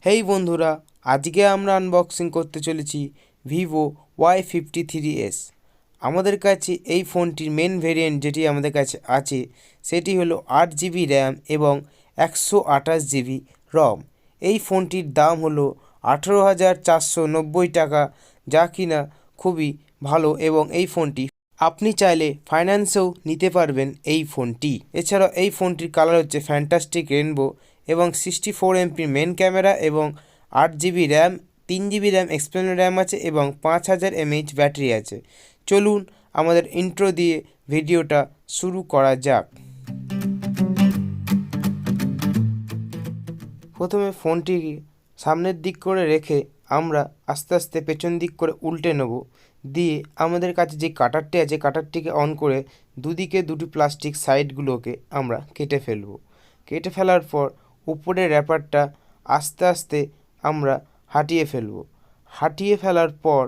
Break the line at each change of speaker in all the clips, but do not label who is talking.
হেই বন্ধুরা, আজকে আমরা আনবক্সিং করতে চলেছি ভিভো Y53s। আমাদের কাছে এই ফোনটির মেন ভেরিয়েন্ট যেটি আমাদের কাছে আছে সেটি হলো 8 জিবি র্যাম এবং 128 জিবি রম। এই ফোনটির দাম হলো 18,490 টাকা, যা কিনা খুবই ভালো এবং এই ফোনটি আপনি চাইলে ফাইন্যান্সেও নিতে পারবেন এই ফোনটি। এছাড়াও এই ফোনটির কালার হচ্ছে ফ্যান্টাস্টিক রেনবো এবং 64 MP মেন ক্যামেরা এবং 8 GB RAM, 3 GB RAM expandable RAM আছে এবং 5000 mAh ব্যাটারি আছে। চলুন আমাদের ইন্ট্রো দিয়ে ভিডিওটা শুরু করা যাক। প্রথমে ফোনটিকে সামনের দিক করে রেখে আমরা আস্তে আস্তে পেছন দিক করে উল্টে নেব। দিয়ে আমাদের কাছে যে কাটারটি আছে কাটারটিকে অন করে দুদিকে দুটি প্লাস্টিক সাইডগুলোকে আমরা কেটে ফেলব। কেটে ফেলার পর উপরের র্যাপারটা আস্তে আস্তে আমরা হাটিয়ে ফেলব। হাটিয়ে ফেলার পর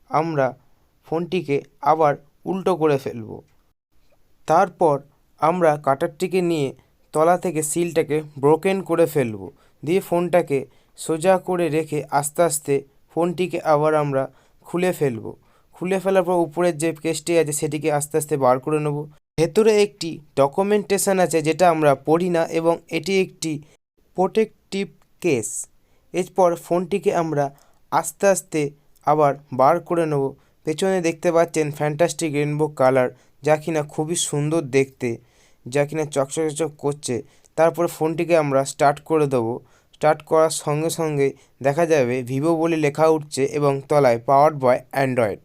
আমরা ফোনটিকে আবার উল্টো করে ফেলব। তারপর আমরা কাটারটিকে নিয়ে তলা থেকে সিলটাকে ব্রোকেন করে ফেলব। দিয়ে ফোনটাকে সোজা করে রেখে আস্তে আস্তে ফোনটিকে আবার আমরা খুলে ফেলব। খুলে ফেলার পর উপরের যে কেসটি আছে সেটিকে আস্তে আস্তে বার করে নেব। ভেতরে একটি ডকুমেন্টেশন আছে যেটা আমরা পড়ি না এবং এটি একটি প্রোটেক্টিভ কেস। এরপর ফোনটিকে আমরা আস্তে আস্তে আবার বার করে নেব। পেছনে দেখতে পাচ্ছেন ফ্যান্টাস্টিক রেনবো কালার, যা কিনা খুবই সুন্দর দেখতে, যা কিনা চকচক করছে। তারপরে ফোনটিকে আমরা স্টার্ট করে দেবো। স্টার্ট করার সঙ্গে সঙ্গে দেখা যাবে ভিভো বলে লেখা উঠছে এবং তলায় পাওয়ার্ড বাই অ্যান্ড্রয়েড।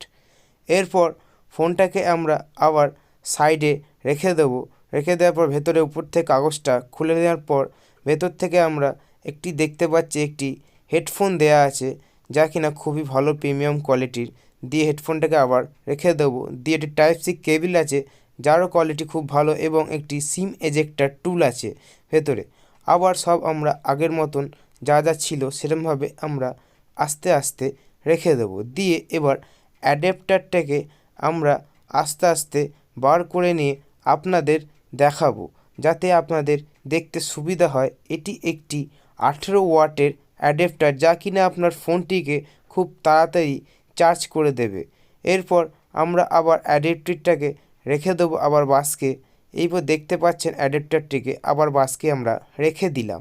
এরপর ফোনটাকে আমরা আবার সাইডে রেখে দেবো। রেখে দেওয়ার পর ভেতরে উপর থেকে কাগজটা খুলে দেওয়ার পর ভেতর থেকে আমরা একটি দেখতে পাচ্ছি একটি হেডফোন দেয়া আছে, যা কিনা খুবই ভালো প্রিমিয়াম কোয়ালিটির। দিয়ে হেডফোনটাকে আবার রেখে দেবো। দিয়ে একটি টাইপ সি কেবিল আছে, যারও কোয়ালিটি খুব ভালো এবং একটি সিম এজেক্টার টুল আছে ভেতরে। আবার সব আমরা আগের মতন যা যা ছিল সেরকমভাবে আমরা আস্তে আস্তে রেখে দেবো। দিয়ে এবার অ্যাডাপ্টারটাকে আমরা আস্তে আস্তে বার করে নিয়ে আপনাদের দেখাবো, যাতে আপনাদের দেখতে সুবিধা হয়। এটি একটি 18 ওয়াটের অ্যাডাপ্টার, যা কিনা আপনার ফোনটিকে খুব তাড়াতাড়ি চার্জ করে দেবে। এরপর আমরা আবার অ্যাডাপ্টারটাকে রেখে দেবো আবার বাসকে। এইবার দেখতে পাচ্ছেন অ্যাডাপ্টারটিকে আবার বাসকে আমরা রেখে দিলাম।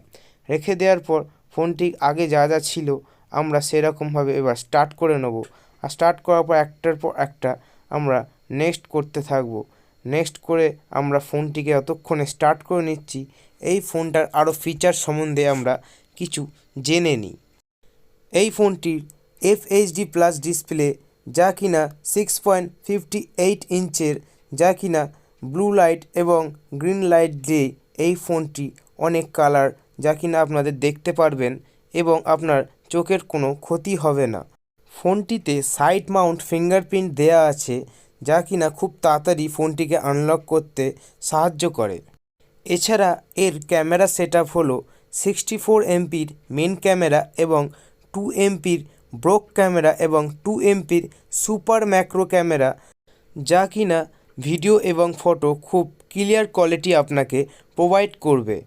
রেখে দেওয়ার পর ফোনটি আগে যা যা ছিল আমরা সেরকমভাবে এবার স্টার্ট করে নেব। আর স্টার্ট করার পর একটার পর একটা আমরা নেক্সট করতে থাকবো। নেক্সট করে আমরা ফোনটিকে যতক্ষণে স্টার্ট করে নিচ্ছি এই ফোনটার আরও ফিচার সম্বন্ধে আমরা কিছু জেনে নিই। এই ফোনটির FHD প্লাস ডিসপ্লে, যা কিনা 6.58 ইঞ্চের, যা কিনা ব্লু লাইট এবং গ্রিন লাইট দিয়ে এই ফোনটি অনেক কালার, যা কিনা আপনাদের দেখতে পারবেন এবং আপনার চোখের কোনো ক্ষতি হবে না। ফোনটিতে সাইড মাউন্ট ফিঙ্গারপ্রিন্ট দেয়া আছে, যা কিনা খুব তাড়াতাড়ি ফোনটিকে আনলক করতে সাহায্য করে। এছাড়া এর ক্যামেরা সেটআপ হলো 64 MP মেন ক্যামেরা এবং 2 MP ব্রোক ক্যামেরা এবং 2 MP সুপার ম্যাক্রো ক্যামেরা, যা কিনা ভিডিও এবং ফটো খুব ক্লিয়ার কোয়ালিটি আপনাকে প্রোভাইড করবে।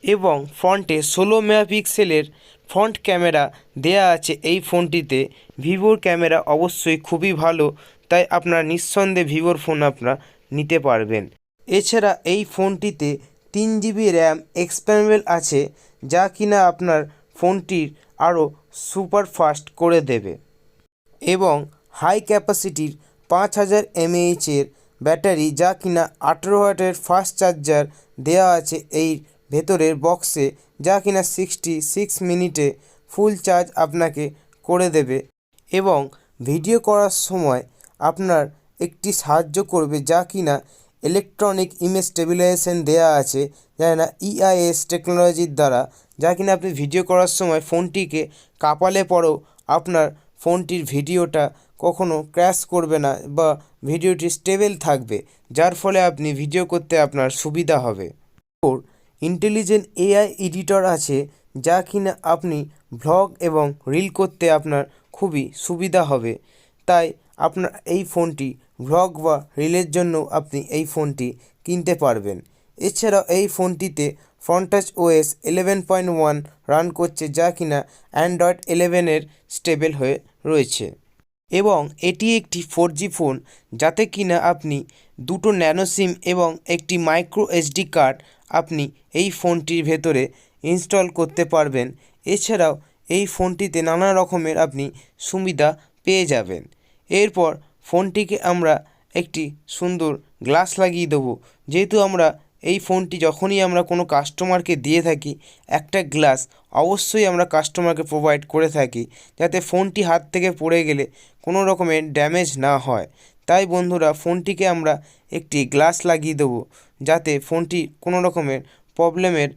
এবং ফ্রন্টে 16 মেগাপিক্সেলের ফ্রন্ট ক্যামেরা দেয়া আছে এই ফোনটিতে। ভিভোর ক্যামেরা অবশ্যই খুবই ভালো, তাই আপনার নিঃসন্দেহে ভিভোর ফোন আপনারা নিতে পারবেন। এছাড়া এই ফোনটিতে 3 জিবি র্যাম এক্সপ্যান্ডেবল আছে, যা কিনা আপনার ফোনটির আরও সুপার ফাস্ট করে দেবে। এবং হাই ক্যাপাসিটির 5000 mAh ব্যাটারি, যা কিনা 18 ওয়াটের ফাস্ট চার্জার দেওয়া আছে এই ভেতরের বক্সে, যা কিনা 66 মিনিটে ফুল চার্জ আপনাকে করে দেবে। এবং ভিডিও করার সময় আপনার একটি সাহায্য করবে, যা কিনা ইলেকট্রনিক ইমেজ স্টেবিলাইজেশন দেওয়া আছে, যা না EIS টেকনোলজির দ্বারা, যা কিনা আপনি ভিডিও করার সময় ফোনটিকে কাঁপালে পরেও আপনার ফোনটির ভিডিওটা কখনো ক্র্যাশ করবে না বা ভিডিওটি স্টেবল থাকবে, যার ফলে আপনি ভিডিও করতে আপনার সুবিধা হবে। ওর ইন্টেলিজেন্ট AI এডিটর আছে, যা কিনা আপনি ভ্লগ এবং রিল করতে আপনার খুবই সুবিধা হবে। তাই আপনার এই ফোনটি ভ্লগ বা রিলের জন্য আপনি এই ফোনটি কিনতে পারবেন। এছাড়াও এই ফোনটিতে ফ্রন্ট টাচ ওএস 11.1 রান করছে, যা কিনা অ্যান্ড্রয়েড 11-এর স্টেবল হয়ে রয়েছে। এবং এটি একটি 4G ফোন, যাতে কিনা আপনি দুটো ন্যানো সিম এবং একটি মাইক্রো SD কার্ড আপনি এই ফোনটির ভেতরে ইনস্টল করতে পারবেন। এছাড়াও এই ফোনটিতে নানা রকমের আপনি সুবিধা পেয়ে যাবেন। এরপর ফোনটিকে আমরা একটি সুন্দর গ্লাস লাগিয়ে দেবো, যেহেতু আমরা এই ফোনটি যখনই আমরা কোনো কাস্টমারকে দিয়ে থাকি, একটা গ্লাস অবশ্যই আমরা কাস্টমারকে প্রোভাইড করে থাকি, যাতে ফোনটি হাত থেকে পড়ে গেলে কোনো রকমের ড্যামেজ না হয়। তাই বন্ধুরা, ফোনটিকে আমরা একটি গ্লাস লাগিয়ে দেবো, যাতে ফোনটি কোনো রকমের প্রবলেমের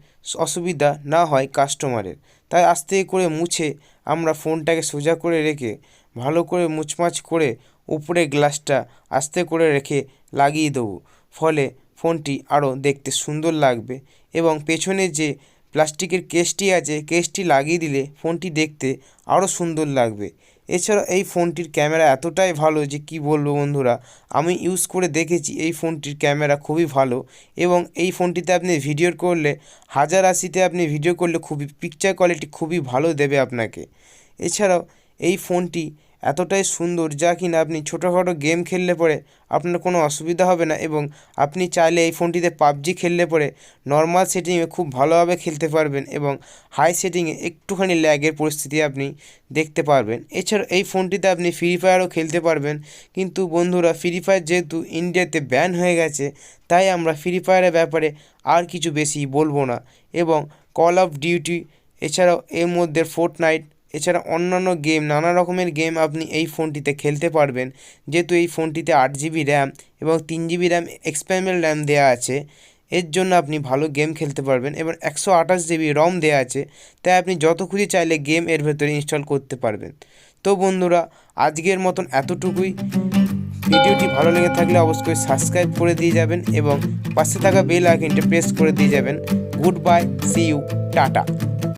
অসুবিধা না হয় কাস্টমারের। তাই আস্তে করে মুছে আমরা ফোনটাকে সোজা করে রেখে ভালো করে মুচমাচ করে উপরে গ্লাসটা আস্তে করে রেখে লাগিয়ে দেবো। ফলে ফোনটি আরও দেখতে সুন্দর লাগবে এবং পেছনে যে প্লাস্টিকের কেসটি আছে, কেসটি লাগিয়ে দিলে ফোনটি দেখতে আরও সুন্দর লাগবে। এছাড়া এই ফোনটির ক্যামেরা এতটাই ভালো যে কি বলবো বন্ধুরা, আমি ইউজ করে দেখেছি এই ফোনটির ক্যামেরা খুবই ভালো। এবং এই ফোনটিতে আপনি ভিডিও করলে 1080-তে আপনি ভিডিও করলে খুবই পিকচার কোয়ালিটি খুবই ভালো দেবে আপনাকে। এছাড়াও এই ফোনটি এতটাই সুন্দর, যা কিনা আপনি ছোটোখাটো গেম খেললে পরে আপনার কোনো অসুবিধা হবে না, এবং আপনি চাইলে এই ফোনটিতে পাবজি খেললে পরে নর্মাল সেটিংয়ে খুব ভালোভাবে খেলতে পারবেন এবং হাই সেটিংয়ে একটুখানি ল্যাগের পরিস্থিতি আপনি দেখতে পারবেন। এছাড়া এই ফোনটিতে আপনি ফ্রি ফায়ারও খেলতে পারবেন, কিন্তু বন্ধুরা ফ্রি ফায়ার যেহেতু ইন্ডিয়াতে ব্যান হয়ে গেছে, তাই আমরা ফ্রি ফায়ারের ব্যাপারে আর কিছু বেশি বলবো না। এবং কল অফ ডিউটি, এছাড়াও এর মধ্যে ফোর্টনাইট, এছাড়া অন্যান্য গেম, নানা রকমের গেম আপনি এই ফোনটিতে খেলতে পারবেন, যেহেতু এই ফোনটিতে 8GB র্যাম এবং 3GB র্যাম এক্সপ্যান্ডেবল র্যাম দেওয়া আছে। এর জন্য আপনি ভালো গেম খেলতে পারবেন এবং 128GB রম দেওয়া আছে, তাই আপনি যত খুশি চাইলে গেম এর ভেতরে ইনস্টল করতে পারবেন। তো বন্ধুরা, আজকের মতন এতটুকুই। ভিডিওটি ভালো লেগে থাকলে অবশ্যই সাবস্ক্রাইব করে দিয়ে যাবেন এবং পাশে থাকা বেল আইকনটা প্রেস করে দিয়ে যাবেন। Good bye, see you, tata.